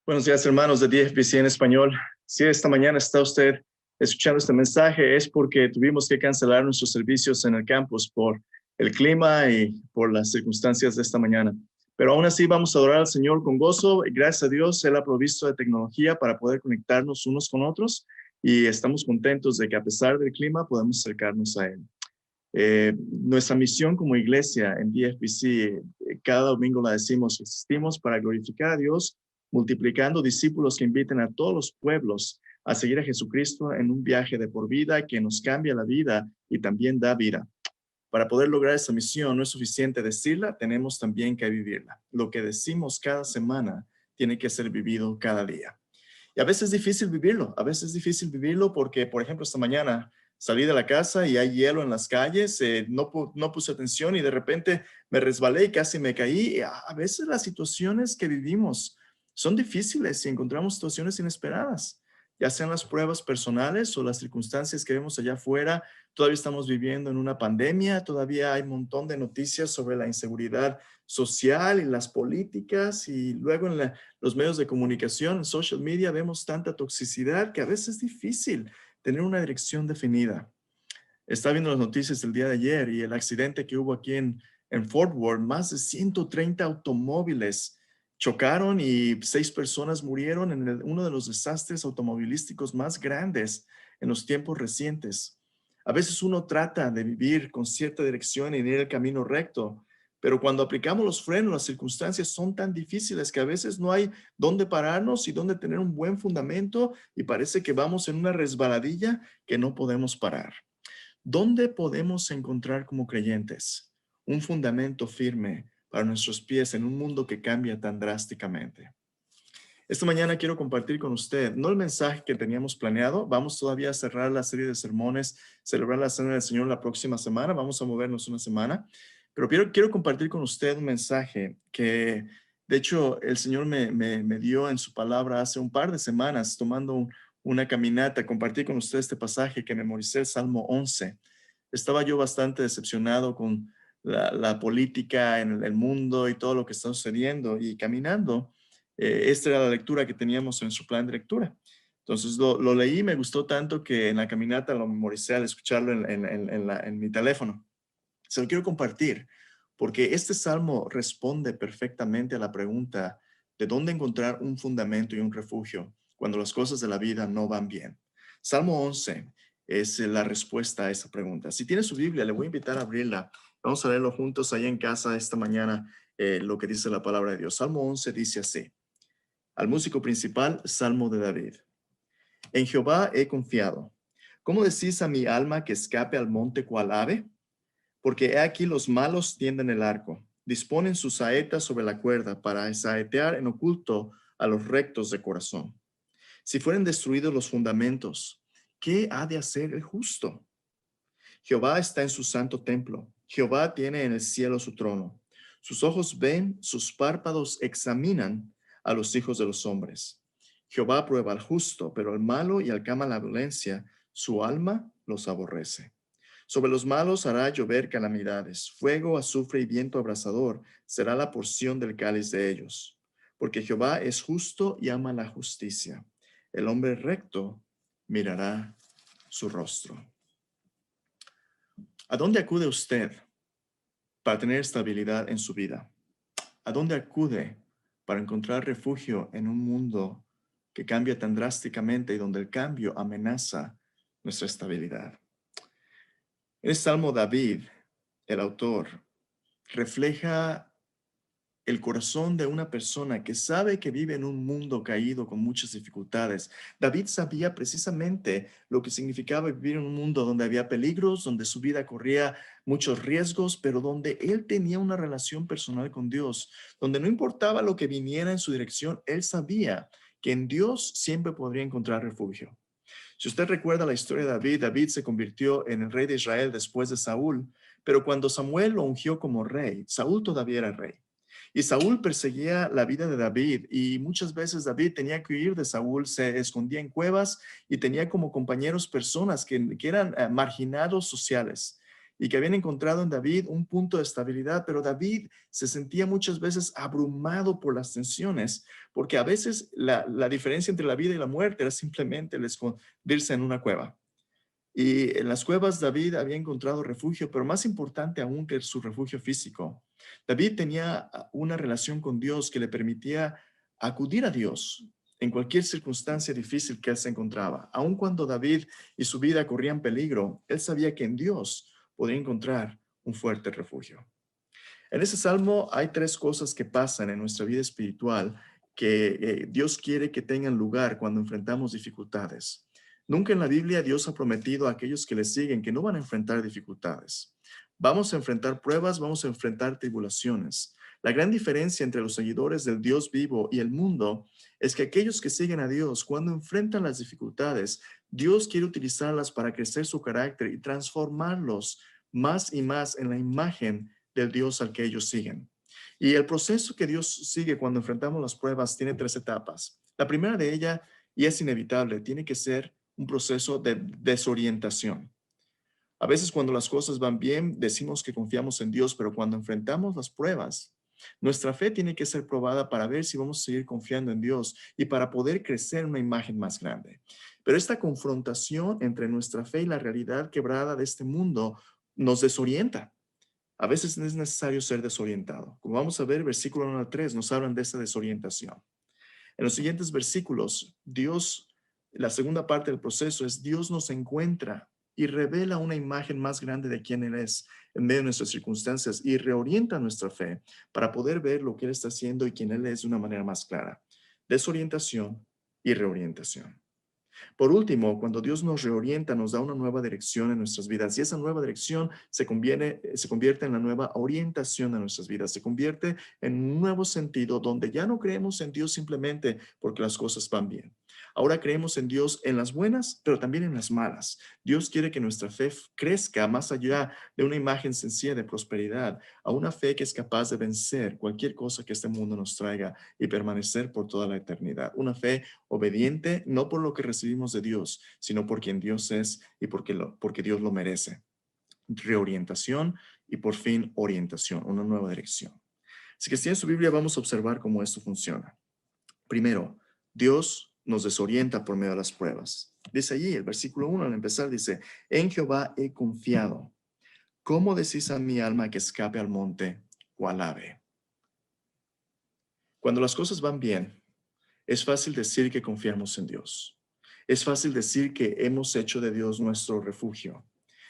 Buenos días, hermanos de DFBC en español. Si esta mañana está usted escuchando este mensaje, es porque tuvimos que cancelar nuestros servicios en el campus por el clima y por las circunstancias de esta mañana. Pero aún así vamos a adorar al Señor con gozo. Y gracias a Dios, Él ha provisto de tecnología para poder conectarnos unos con otros y estamos contentos de que a pesar del clima podemos acercarnos a Él. Nuestra misión como iglesia en DFBC, cada domingo la decimos, existimos para glorificar a Dios, multiplicando discípulos que inviten a todos los pueblos a seguir a Jesucristo en un viaje de por vida que nos cambia la vida y también da vida. Para poder lograr esa misión no es suficiente decirla, tenemos también que vivirla. Lo que decimos cada semana tiene que ser vivido cada día. Y a veces es difícil vivirlo, a veces es difícil vivirlo porque, por ejemplo, esta mañana salí de la casa y hay hielo en las calles, no puse atención y de repente me resbalé y casi me caí. A veces las situaciones que vivimos son difíciles y encontramos situaciones inesperadas, ya sean las pruebas personales o las circunstancias que vemos allá afuera. Todavía estamos viviendo en una pandemia, todavía hay un montón de noticias sobre la inseguridad social y las políticas, y luego en los medios de comunicación, en social media, vemos tanta toxicidad que a veces es difícil tener una dirección definida. Estaba viendo las noticias del día de ayer y el accidente que hubo aquí en Fort Worth, más de 130 automóviles chocaron y 6 personas murieron en uno de los desastres automovilísticos más grandes en los tiempos recientes. A veces uno trata de vivir con cierta dirección y ir el camino recto, pero cuando aplicamos los frenos, las circunstancias son tan difíciles que a veces no hay dónde pararnos y dónde tener un buen fundamento y parece que vamos en una resbaladilla que no podemos parar. ¿Dónde podemos encontrar como creyentes un fundamento firme para nuestros pies en un mundo que cambia tan drásticamente? Esta mañana quiero compartir con usted, no el mensaje que teníamos planeado, vamos todavía a cerrar la serie de sermones, celebrar la Cena del Señor la próxima semana, vamos a movernos una semana, pero quiero compartir con usted un mensaje que, de hecho, el Señor me dio en su palabra hace un par de semanas, tomando una caminata. Compartí con usted este pasaje que memoricé, el Salmo 11. Estaba yo bastante decepcionado con la política en el mundo y todo lo que está sucediendo, y caminando, esta era la lectura que teníamos en su plan de lectura. Entonces lo leí, me gustó tanto que en la caminata lo memoricé al escucharlo en mi teléfono. Se lo quiero compartir porque este salmo responde perfectamente a la pregunta de dónde encontrar un fundamento y un refugio cuando las cosas de la vida no van bien. Salmo 11 es la respuesta a esa pregunta. Si tiene su Biblia, le voy a invitar a abrirla. Vamos a leerlo juntos allá en casa esta mañana, lo que dice la palabra de Dios. Salmo 11 dice así: al músico principal, Salmo de David. En Jehová he confiado. ¿Cómo decís a mi alma que escape al monte cual ave? Porque he aquí los malos tienden el arco, disponen sus saetas sobre la cuerda para saetear en oculto a los rectos de corazón. Si fueren destruidos los fundamentos, ¿qué ha de hacer el justo? Jehová está en su santo templo. Jehová tiene en el cielo su trono. Sus ojos ven, sus párpados examinan a los hijos de los hombres. Jehová prueba al justo, pero al malo y al que ama la violencia, su alma los aborrece. Sobre los malos hará llover calamidades. Fuego, azufre y viento abrasador será la porción del cáliz de ellos. Porque Jehová es justo y ama la justicia. El hombre recto mirará su rostro. ¿A dónde acude usted para tener estabilidad en su vida? ¿A dónde acude para encontrar refugio en un mundo que cambia tan drásticamente y donde el cambio amenaza nuestra estabilidad? En el Salmo, David, el autor, refleja el corazón de una persona que sabe que vive en un mundo caído con muchas dificultades. David sabía precisamente lo que significaba vivir en un mundo donde había peligros, donde su vida corría muchos riesgos, pero donde él tenía una relación personal con Dios, donde no importaba lo que viniera en su dirección, él sabía que en Dios siempre podría encontrar refugio. Si usted recuerda la historia de David, David se convirtió en el rey de Israel después de Saúl, pero cuando Samuel lo ungió como rey, Saúl todavía era rey. Y Saúl perseguía la vida de David y muchas veces David tenía que huir de Saúl, se escondía en cuevas y tenía como compañeros personas que eran marginados sociales. y que habían encontrado en David un punto de estabilidad, pero David se sentía muchas veces abrumado por las tensiones, porque a veces la diferencia entre la vida y la muerte era simplemente el esconderse en una cueva. Y en las cuevas David había encontrado refugio, pero más importante aún que su refugio físico, David tenía una relación con Dios que le permitía acudir a Dios en cualquier circunstancia difícil que él se encontraba. Aun cuando David y su vida corrían peligro, él sabía que en Dios podría encontrar un fuerte refugio. En ese salmo hay tres cosas que pasan en nuestra vida espiritual que Dios quiere que tengan lugar cuando enfrentamos dificultades. Nunca en la Biblia Dios ha prometido a aquellos que le siguen que no van a enfrentar dificultades. Vamos a enfrentar pruebas, vamos a enfrentar tribulaciones. La gran diferencia entre los seguidores del Dios vivo y el mundo es que aquellos que siguen a Dios, cuando enfrentan las dificultades, Dios quiere utilizarlas para crecer su carácter y transformarlos más y más en la imagen del Dios al que ellos siguen. Y el proceso que Dios sigue cuando enfrentamos las pruebas tiene tres etapas. La primera de ellas, y es inevitable, tiene que ser un proceso de desorientación. A veces cuando las cosas van bien, decimos que confiamos en Dios, pero cuando enfrentamos las pruebas, nuestra fe tiene que ser probada para ver si vamos a seguir confiando en Dios y para poder crecer en una imagen más grande. Pero esta confrontación entre nuestra fe y la realidad quebrada de este mundo nos desorienta. A veces es necesario ser desorientado. Como vamos a ver, versículo 1 al 3 nos hablan de esa desorientación. En los siguientes versículos, la segunda parte del proceso es Dios nos encuentra y revela una imagen más grande de quién Él es en medio de nuestras circunstancias y reorienta nuestra fe para poder ver lo que Él está haciendo y quién Él es de una manera más clara. Desorientación y reorientación. Por último, cuando Dios nos reorienta, nos da una nueva dirección en nuestras vidas y esa nueva dirección se convierte en la nueva orientación de nuestras vidas, se convierte en un nuevo sentido donde ya no creemos en Dios simplemente porque las cosas van bien. Ahora creemos en Dios en las buenas, pero también en las malas. Dios quiere que nuestra fe crezca más allá de una imagen sencilla de prosperidad, a una fe que es capaz de vencer cualquier cosa que este mundo nos traiga y permanecer por toda la eternidad. Una fe obediente no por lo que recibimos de Dios, sino por quien Dios es y porque Dios lo merece. Reorientación y por fin orientación, una nueva dirección. Así que si en su Biblia vamos a observar cómo esto funciona. Primero, Dios nos desorienta por medio de las pruebas. Dice allí, el versículo 1 al empezar dice, en Jehová he confiado. ¿Cómo decís a mi alma que escape al monte o al ave? Cuando las cosas van bien, es fácil decir que confiamos en Dios. Es fácil decir que hemos hecho de Dios nuestro refugio.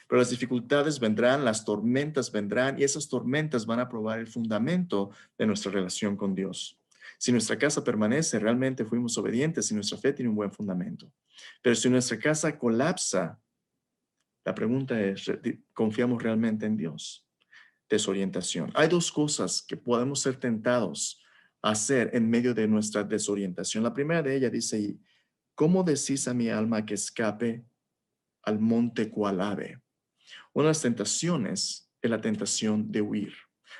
Pero las dificultades vendrán, las tormentas vendrán y esas tormentas van a probar el fundamento de nuestra relación con Dios. Si nuestra casa permanece, realmente fuimos obedientes y nuestra fe tiene un buen fundamento. Pero si nuestra casa colapsa, la pregunta es, ¿confiamos realmente en Dios? Desorientación. Hay dos cosas que podemos ser tentados a hacer en medio de nuestra desorientación. La primera de ellas dice, ¿cómo decís a mi alma que escape al monte cual ave? Una de las tentaciones es la tentación de huir,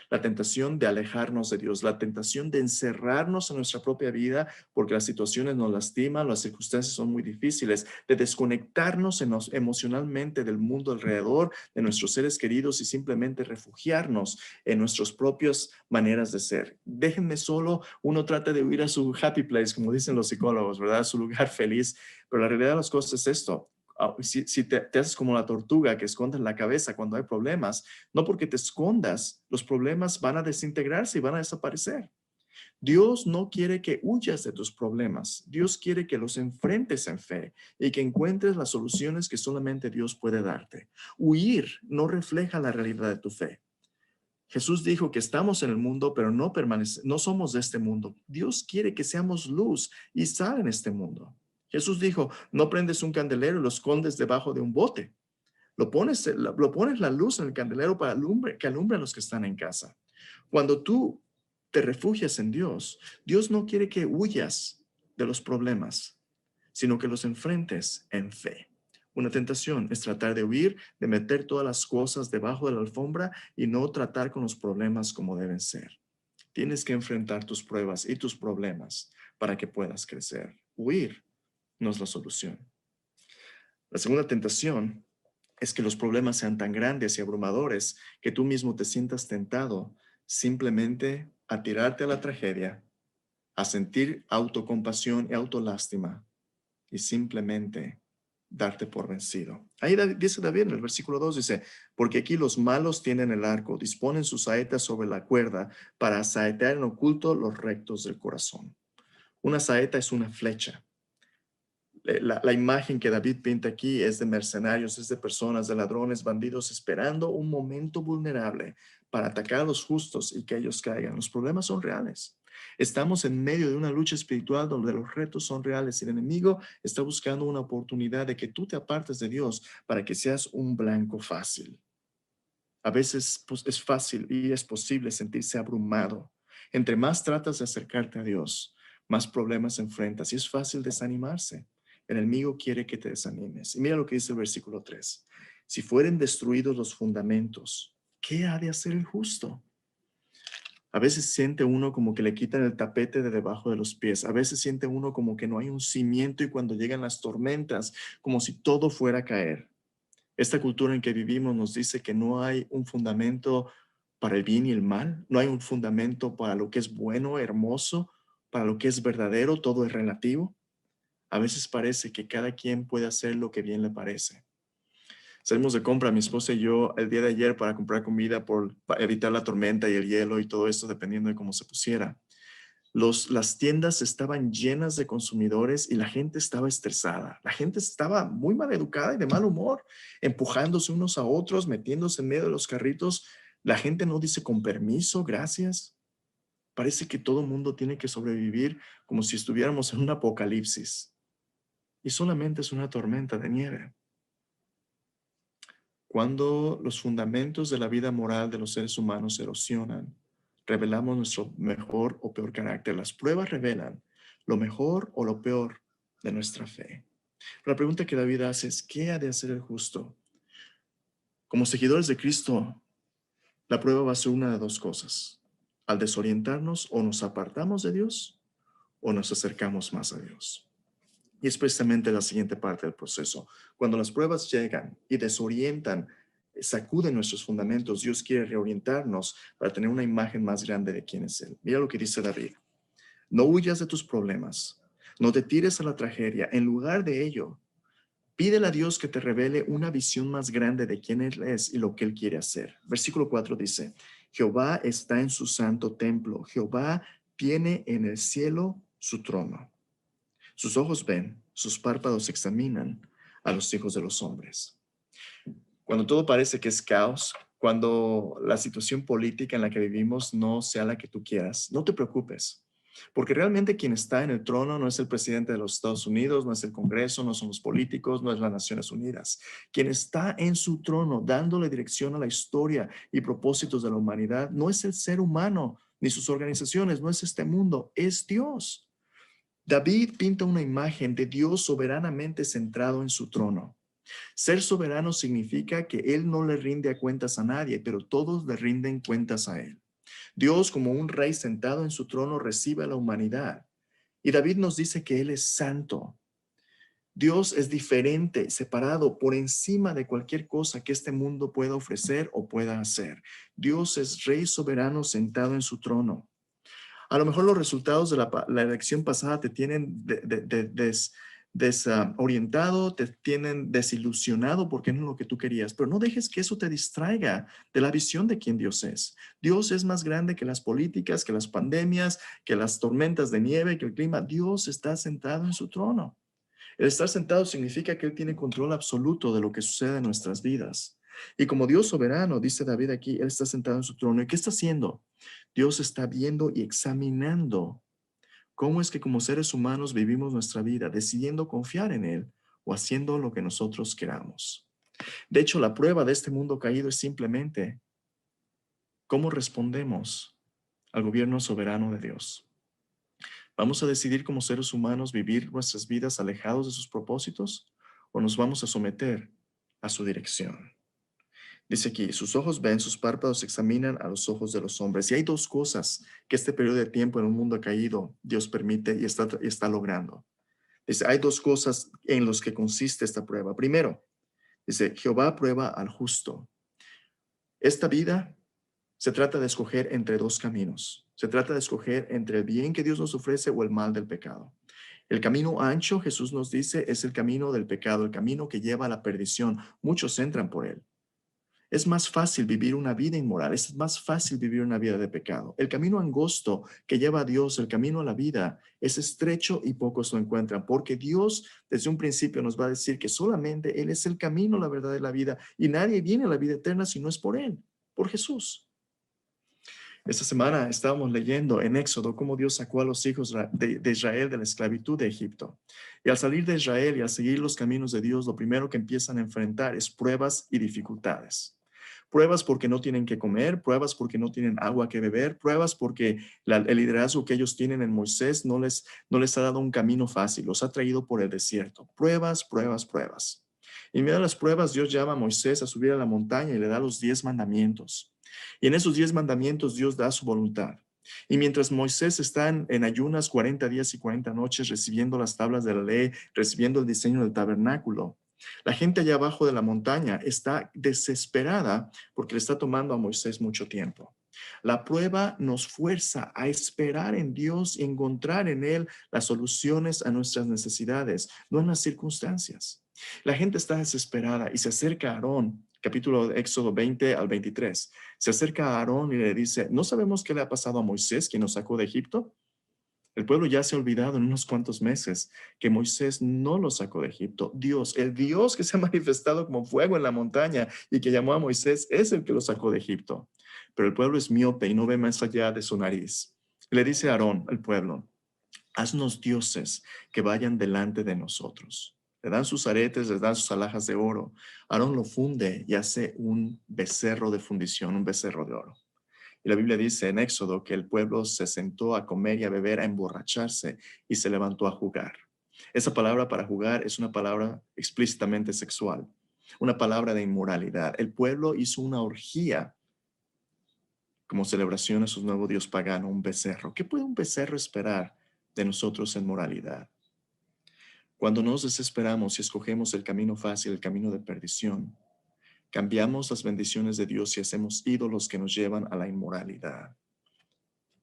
la tentación de alejarnos de Dios, la tentación de encerrarnos en nuestra propia vida porque las situaciones nos lastiman, las circunstancias son muy difíciles, de desconectarnos emocionalmente del mundo alrededor, de nuestros seres queridos y simplemente refugiarnos en nuestras propias maneras de ser. Déjenme solo, uno trata de huir a su happy place, como dicen los psicólogos, ¿verdad? Su lugar feliz, pero la realidad de las cosas es esto. Si te haces como la tortuga que esconde la cabeza cuando hay problemas, no porque te escondas, los problemas van a desintegrarse y van a desaparecer. Dios no quiere que huyas de tus problemas. Dios quiere que los enfrentes en fe y que encuentres las soluciones que solamente Dios puede darte. Huir no refleja la realidad de tu fe. Jesús dijo que estamos en el mundo, pero no somos de este mundo. Dios quiere que seamos luz y sal en este mundo. Jesús dijo, no prendes un candelero y lo escondes debajo de un bote. Lo pones la luz en el candelero para que alumbre a los que están en casa. Cuando tú te refugias en Dios, Dios no quiere que huyas de los problemas, sino que los enfrentes en fe. Una tentación es tratar de huir, de meter todas las cosas debajo de la alfombra y no tratar con los problemas como deben ser. Tienes que enfrentar tus pruebas y tus problemas para que puedas crecer. Huir no es la solución. La segunda tentación es que los problemas sean tan grandes y abrumadores que tú mismo te sientas tentado simplemente a tirarte a la tragedia, a sentir autocompasión y autolástima y simplemente darte por vencido. Ahí dice David en el versículo 2, dice, porque aquí los malos tienen el arco, disponen sus saetas sobre la cuerda para saetear en oculto los rectos del corazón. Una saeta es una flecha. La imagen que David pinta aquí es de mercenarios, es de personas, de ladrones, bandidos, esperando un momento vulnerable para atacar a los justos y que ellos caigan. Los problemas son reales. Estamos en medio de una lucha espiritual donde los retos son reales y el enemigo está buscando una oportunidad de que tú te apartes de Dios para que seas un blanco fácil. A veces pues, es fácil y es posible sentirse abrumado. Entre más tratas de acercarte a Dios, más problemas enfrentas y es fácil desanimarse. El enemigo quiere que te desanimes. Y mira lo que dice el versículo 3. Si fueren destruidos los fundamentos, ¿qué ha de hacer el justo? A veces siente uno como que le quitan el tapete de debajo de los pies. A veces siente uno como que no hay un cimiento y cuando llegan las tormentas, como si todo fuera a caer. Esta cultura en que vivimos nos dice que no hay un fundamento para el bien y el mal, no hay un fundamento para lo que es bueno, hermoso, para lo que es verdadero, todo es relativo. A veces parece que cada quien puede hacer lo que bien le parece. Salimos de compra, mi esposa y yo, el día de ayer para comprar comida para evitar la tormenta y el hielo y todo esto, dependiendo de cómo se pusiera. Las tiendas estaban llenas de consumidores y la gente estaba estresada. La gente estaba muy mal educada y de mal humor, empujándose unos a otros, metiéndose en medio de los carritos. La gente no dice con permiso, gracias. Parece que todo el mundo tiene que sobrevivir como si estuviéramos en un apocalipsis. Y solamente es una tormenta de nieve. Cuando los fundamentos de la vida moral de los seres humanos se erosionan, revelamos nuestro mejor o peor carácter. Las pruebas revelan lo mejor o lo peor de nuestra fe. La pregunta que David hace es, ¿qué ha de hacer el justo? Como seguidores de Cristo, la prueba va a ser una de dos cosas. Al desorientarnos, o nos apartamos de Dios o nos acercamos más a Dios. Y es precisamente la siguiente parte del proceso. Cuando las pruebas llegan y desorientan, sacuden nuestros fundamentos, Dios quiere reorientarnos para tener una imagen más grande de quién es Él. Mira lo que dice David. No huyas de tus problemas, no te tires a la tragedia. En lugar de ello, pídele a Dios que te revele una visión más grande de quién Él es y lo que Él quiere hacer. Versículo 4 dice, Jehová está en su santo templo, Jehová tiene en el cielo su trono. Sus ojos ven, sus párpados examinan a los hijos de los hombres. Cuando todo parece que es caos, cuando la situación política en la que vivimos no sea la que tú quieras, no te preocupes, porque realmente quien está en el trono no es el presidente de los Estados Unidos, no es el Congreso, no son los políticos, no es las Naciones Unidas. Quien está en su trono dándole dirección a la historia y propósitos de la humanidad no es el ser humano ni sus organizaciones, no es este mundo, es Dios. David pinta una imagen de Dios soberanamente centrado en su trono. Ser soberano significa que Él no le rinde a cuentas a nadie, pero todos le rinden cuentas a Él. Dios, como un rey sentado en su trono, recibe a la humanidad. Y David nos dice que Él es santo. Dios es diferente, separado, por encima de cualquier cosa que este mundo pueda ofrecer o pueda hacer. Dios es rey soberano sentado en su trono. A lo mejor los resultados de la elección pasada te tienen desorientado, te tienen desilusionado porque no es lo que tú querías, pero no dejes que eso te distraiga de la visión de quién Dios es. Dios es más grande que las políticas, que las pandemias, que las tormentas de nieve, que el clima. Dios está sentado en su trono. El estar sentado significa que Él tiene control absoluto de lo que sucede en nuestras vidas. Y como Dios soberano, dice David aquí, Él está sentado en su trono. ¿Y qué está haciendo? Dios está viendo y examinando cómo es que como seres humanos vivimos nuestra vida, decidiendo confiar en Él o haciendo lo que nosotros queramos. De hecho, la prueba de este mundo caído es simplemente cómo respondemos al gobierno soberano de Dios. ¿Vamos a decidir como seres humanos vivir nuestras vidas alejados de sus propósitos o nos vamos a someter a su dirección? Dice aquí, sus ojos ven, sus párpados examinan a los ojos de los hombres. Y hay dos cosas que este periodo de tiempo en un mundo caído Dios permite y está logrando. Dice, hay dos cosas en las que consiste esta prueba. Primero, Dice, Jehová prueba al justo. Esta vida se trata de escoger entre dos caminos. Se trata de escoger entre el bien que Dios nos ofrece o el mal del pecado. El camino ancho, Jesús nos dice, es el camino del pecado, el camino que lleva a la perdición. Muchos entran por él. Es más fácil vivir una vida inmoral, es más fácil vivir una vida de pecado. El camino angosto que lleva a Dios, el camino a la vida, es estrecho y pocos lo encuentran, porque Dios desde un principio nos va a decir que solamente Él es el camino, la verdad y la vida, y nadie viene a la vida eterna si no es por Él, por Jesús. Esta semana estábamos leyendo en Éxodo cómo Dios sacó a los hijos de Israel de la esclavitud de Egipto. Y al salir de Israel y al seguir los caminos de Dios, lo primero que empiezan a enfrentar es pruebas y dificultades. Pruebas porque no tienen que comer, pruebas porque no tienen agua que beber, pruebas porque el liderazgo que ellos tienen en Moisés no les ha dado un camino fácil, los ha traído por el desierto. Pruebas, pruebas, pruebas. Y en medio de las pruebas, Dios llama a Moisés a subir a la montaña y le da los 10 mandamientos. Y en esos 10 mandamientos Dios da su voluntad. Y mientras Moisés está en ayunas 40 días y 40 noches recibiendo las tablas de la ley, recibiendo el diseño del tabernáculo, la gente allá abajo de la montaña está desesperada porque le está tomando a Moisés mucho tiempo. La prueba nos fuerza a esperar en Dios y encontrar en Él las soluciones a nuestras necesidades, no en las circunstancias. La gente está desesperada y se acerca a Aarón, capítulo de Éxodo 20 al 23. Se acerca a Aarón y le dice, ¿no sabemos qué le ha pasado a Moisés, quien nos sacó de Egipto? El pueblo ya se ha olvidado en unos cuantos meses que Moisés no lo sacó de Egipto. Dios, el Dios que se ha manifestado como fuego en la montaña y que llamó a Moisés, es el que lo sacó de Egipto. Pero el pueblo es miope y no ve más allá de su nariz. Le dice a Aarón al pueblo, haznos dioses que vayan delante de nosotros. Le dan sus aretes, les dan sus alhajas de oro. Aarón lo funde y hace un becerro de fundición, un becerro de oro. Y la Biblia dice en Éxodo que el pueblo se sentó a comer y a beber, a emborracharse y se levantó a jugar. Esa palabra para jugar es una palabra explícitamente sexual, una palabra de inmoralidad. El pueblo hizo una orgía como celebración a su nuevo dios pagano, un becerro. ¿Qué puede un becerro esperar de nosotros en moralidad? Cuando nos desesperamos y escogemos el camino fácil, el camino de perdición, cambiamos las bendiciones de Dios y hacemos ídolos que nos llevan a la inmoralidad.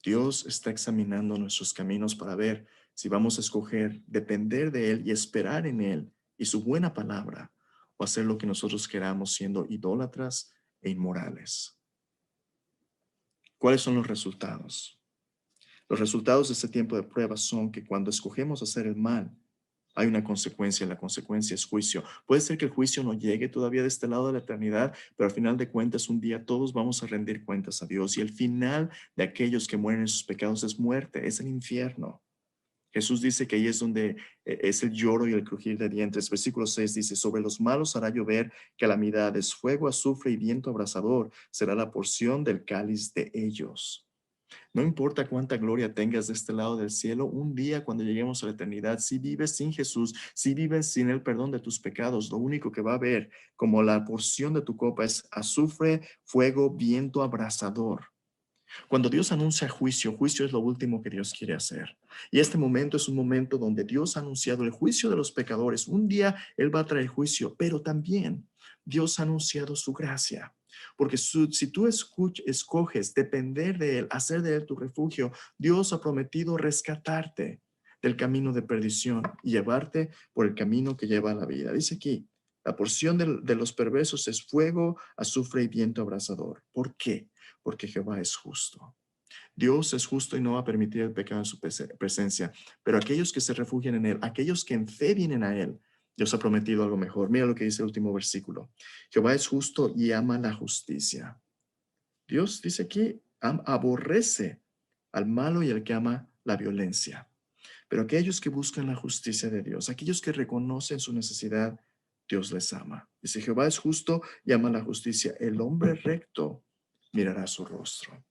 Dios está examinando nuestros caminos para ver si vamos a escoger depender de Él y esperar en Él y su buena palabra o hacer lo que nosotros queramos siendo idólatras e inmorales. ¿Cuáles son los resultados? Los resultados de este tiempo de prueba son que cuando escogemos hacer el mal, hay una consecuencia, la consecuencia es juicio. Puede ser que el juicio no llegue todavía de este lado de la eternidad, pero al final de cuentas un día todos vamos a rendir cuentas a Dios y el final de aquellos que mueren en sus pecados es muerte, es el infierno. Jesús dice que ahí es donde es el lloro y el crujir de dientes. Versículo 6 dice, sobre los malos hará llover calamidades, fuego, azufre y viento abrasador será la porción del cáliz de ellos. No importa cuánta gloria tengas de este lado del cielo, un día cuando lleguemos a la eternidad, si vives sin Jesús, si vives sin el perdón de tus pecados, lo único que va a haber como la porción de tu copa es azufre, fuego, viento abrasador. Cuando Dios anuncia juicio, juicio es lo último que Dios quiere hacer. Y este momento es un momento donde Dios ha anunciado el juicio de los pecadores. Un día Él va a traer juicio, pero también Dios ha anunciado su gracia. Porque si tú escoges depender de Él, hacer de Él tu refugio, Dios ha prometido rescatarte del camino de perdición y llevarte por el camino que lleva a la vida. Dice aquí, la porción de los perversos es fuego, azufre y viento abrasador. ¿Por qué? Porque Jehová es justo. Dios es justo y no va a permitir el pecado en su presencia, pero aquellos que se refugian en Él, aquellos que en fe vienen a Él, Dios ha prometido algo mejor. Mira lo que dice el último versículo. Jehová es justo y ama la justicia. Dios dice aquí, aborrece al malo y al que ama la violencia. Pero aquellos que buscan la justicia de Dios, aquellos que reconocen su necesidad, Dios les ama. Dice, Jehová es justo y ama la justicia. El hombre recto mirará su rostro.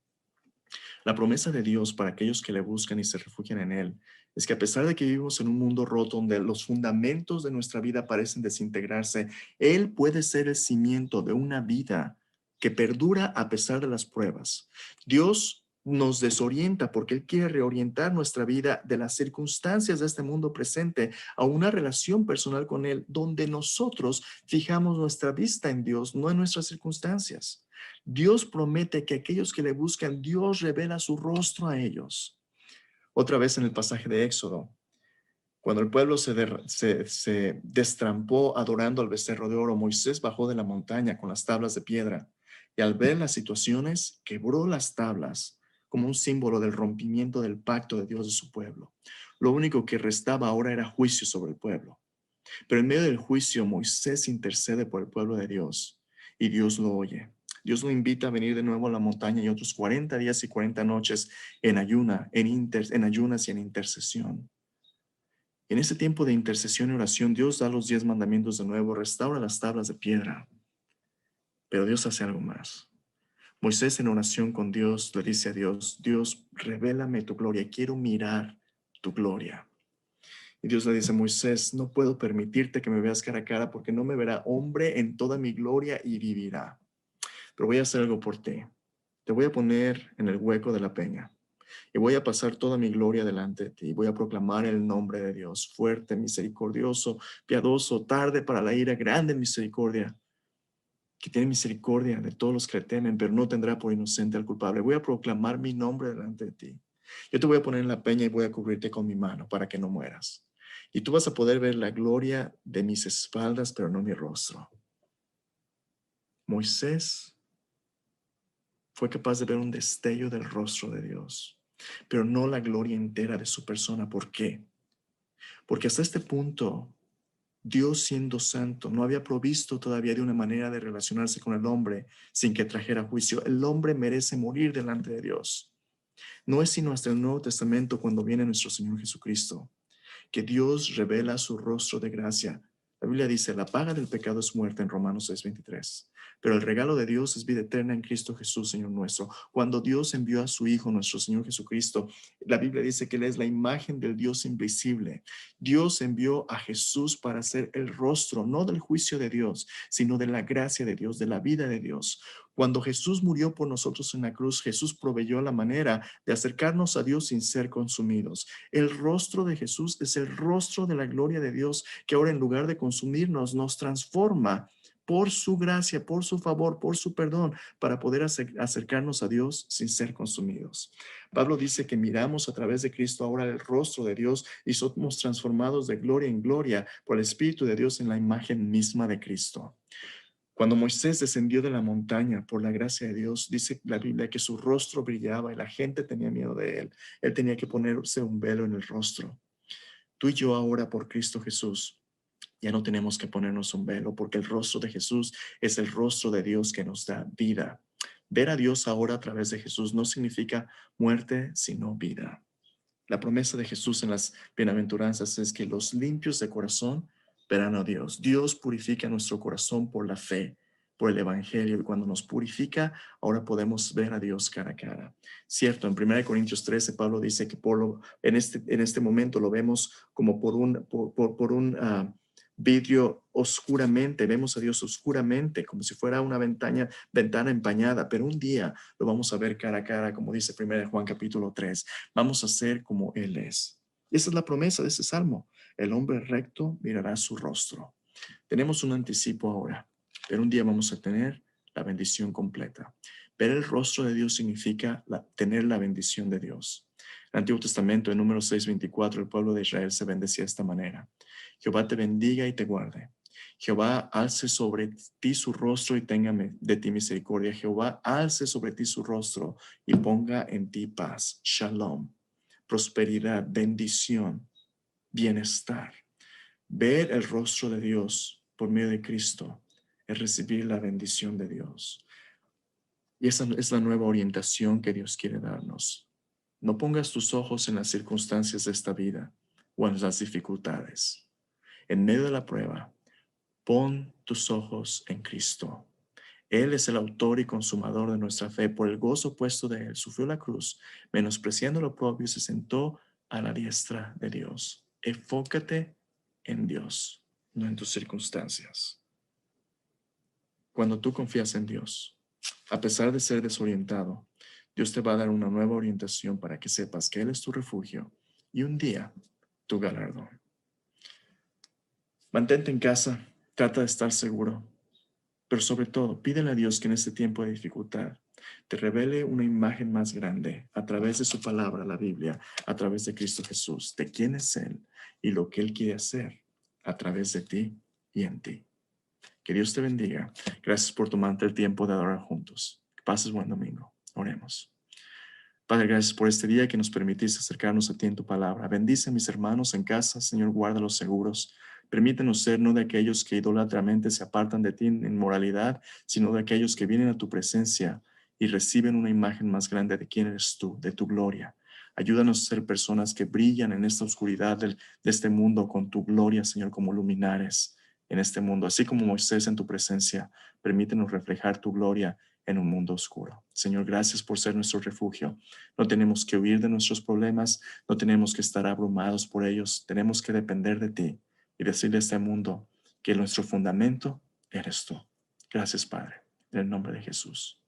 La promesa de Dios para aquellos que le buscan y se refugian en Él es que a pesar de que vivimos en un mundo roto donde los fundamentos de nuestra vida parecen desintegrarse, Él puede ser el cimiento de una vida que perdura a pesar de las pruebas. Dios nos desorienta porque Él quiere reorientar nuestra vida de las circunstancias de este mundo presente a una relación personal con Él, donde nosotros fijamos nuestra vista en Dios, no en nuestras circunstancias. Dios promete que aquellos que le buscan, Dios revela su rostro a ellos. Otra vez en el pasaje de Éxodo, cuando el pueblo se destrampó adorando al becerro de oro, Moisés bajó de la montaña con las tablas de piedra y al ver las situaciones, quebró las tablas como un símbolo del rompimiento del pacto de Dios de su pueblo. Lo único que restaba ahora era juicio sobre el pueblo. Pero en medio del juicio, Moisés intercede por el pueblo de Dios y Dios lo oye. Dios lo invita a venir de nuevo a la montaña y otros 40 días y 40 noches en ayunas y en intercesión. En ese tiempo de intercesión y oración, Dios da los 10 mandamientos de nuevo, restaura las tablas de piedra. Pero Dios hace algo más. Moisés en oración con Dios le dice a Dios, Dios, revélame tu gloria, quiero mirar tu gloria. Y Dios le dice a Moisés, no puedo permitirte que me veas cara a cara porque no me verá hombre en toda mi gloria y vivirá. Pero voy a hacer algo por ti. Te voy a poner en el hueco de la peña y voy a pasar toda mi gloria delante de ti. Voy a proclamar el nombre de Dios, fuerte, misericordioso, piadoso, tarde para la ira, grande en misericordia, que tiene misericordia de todos los que le temen, pero no tendrá por inocente al culpable. Voy a proclamar mi nombre delante de ti. Yo te voy a poner en la peña y voy a cubrirte con mi mano para que no mueras. Y tú vas a poder ver la gloria de mis espaldas, pero no mi rostro. Moisés fue capaz de ver un destello del rostro de Dios, pero no la gloria entera de su persona. ¿Por qué? Porque hasta este punto, Dios siendo santo, no había provisto todavía de una manera de relacionarse con el hombre sin que trajera juicio. El hombre merece morir delante de Dios. No es sino hasta el Nuevo Testamento, cuando viene nuestro Señor Jesucristo, que Dios revela su rostro de gracia. La Biblia dice, la paga del pecado es muerte en Romanos 6:23, pero el regalo de Dios es vida eterna en Cristo Jesús, Señor nuestro. Cuando Dios envió a su Hijo, nuestro Señor Jesucristo, la Biblia dice que Él es la imagen del Dios invisible. Dios envió a Jesús para ser el rostro, no del juicio de Dios, sino de la gracia de Dios, de la vida de Dios. Cuando Jesús murió por nosotros en la cruz, Jesús proveyó la manera de acercarnos a Dios sin ser consumidos. El rostro de Jesús es el rostro de la gloria de Dios, que ahora en lugar de consumirnos, nos transforma por su gracia, por su favor, por su perdón, para poder acercarnos a Dios sin ser consumidos. Pablo dice que miramos a través de Cristo ahora el rostro de Dios y somos transformados de gloria en gloria por el Espíritu de Dios en la imagen misma de Cristo. Cuando Moisés descendió de la montaña por la gracia de Dios, dice la Biblia que su rostro brillaba y la gente tenía miedo de él. Él tenía que ponerse un velo en el rostro. Tú y yo ahora por Cristo Jesús ya no tenemos que ponernos un velo porque el rostro de Jesús es el rostro de Dios que nos da vida. Ver a Dios ahora a través de Jesús no significa muerte, sino vida. La promesa de Jesús en las bienaventuranzas es que los limpios de corazón verán a Dios. Dios purifica nuestro corazón por la fe, por el Evangelio, y cuando nos purifica, ahora podemos ver a Dios cara a cara. Cierto, en 1 Corintios 13, Pablo dice que en este momento lo vemos como por un vidrio oscuramente, vemos a Dios oscuramente, como si fuera una ventana empañada, pero un día lo vamos a ver cara a cara, como dice 1 Juan capítulo 3. Vamos a ser como Él es. Y esa es la promesa de ese salmo. El hombre recto mirará su rostro. Tenemos un anticipo ahora, pero un día vamos a tener la bendición completa. Ver el rostro de Dios significa tener la bendición de Dios. En el Antiguo Testamento, en Números 6:24, el pueblo de Israel se bendecía de esta manera. Jehová te bendiga y te guarde. Jehová alce sobre ti su rostro y tenga de ti misericordia. Jehová alce sobre ti su rostro y ponga en ti paz. Shalom, prosperidad, bendición, bienestar. Ver el rostro de Dios por medio de Cristo es recibir la bendición de Dios. Y esa es la nueva orientación que Dios quiere darnos. No pongas tus ojos en las circunstancias de esta vida o en las dificultades. En medio de la prueba, pon tus ojos en Cristo. Él es el autor y consumador de nuestra fe. Por el gozo puesto de él, sufrió la cruz, menospreciando lo propio, se sentó a la diestra de Dios. Enfócate en Dios, no en tus circunstancias. Cuando tú confías en Dios, a pesar de ser desorientado, Dios te va a dar una nueva orientación para que sepas que Él es tu refugio y un día tu galardón. Mantente en casa, trata de estar seguro, pero sobre todo, pídele a Dios que en este tiempo de dificultad te revele una imagen más grande a través de su palabra, la Biblia, a través de Cristo Jesús, de quién es Él y lo que Él quiere hacer a través de ti y en ti. Que Dios te bendiga. Gracias por tomarte el tiempo de adorar juntos. Que pases buen domingo. Oremos. Padre, gracias por este día que nos permitiste acercarnos a ti en tu palabra. Bendice a mis hermanos en casa, Señor, guárdalos seguros. Permítenos ser no de aquellos que idolatramente se apartan de ti en moralidad, sino de aquellos que vienen a tu presencia y reciben una imagen más grande de quién eres tú, de tu gloria. Ayúdanos a ser personas que brillan en esta oscuridad de este mundo con tu gloria, Señor, como luminares en este mundo. Así como Moisés en tu presencia, permítenos reflejar tu gloria en un mundo oscuro. Señor, gracias por ser nuestro refugio. No tenemos que huir de nuestros problemas, no tenemos que estar abrumados por ellos, tenemos que depender de ti y decirle a este mundo que nuestro fundamento eres tú. Gracias, Padre, en el nombre de Jesús.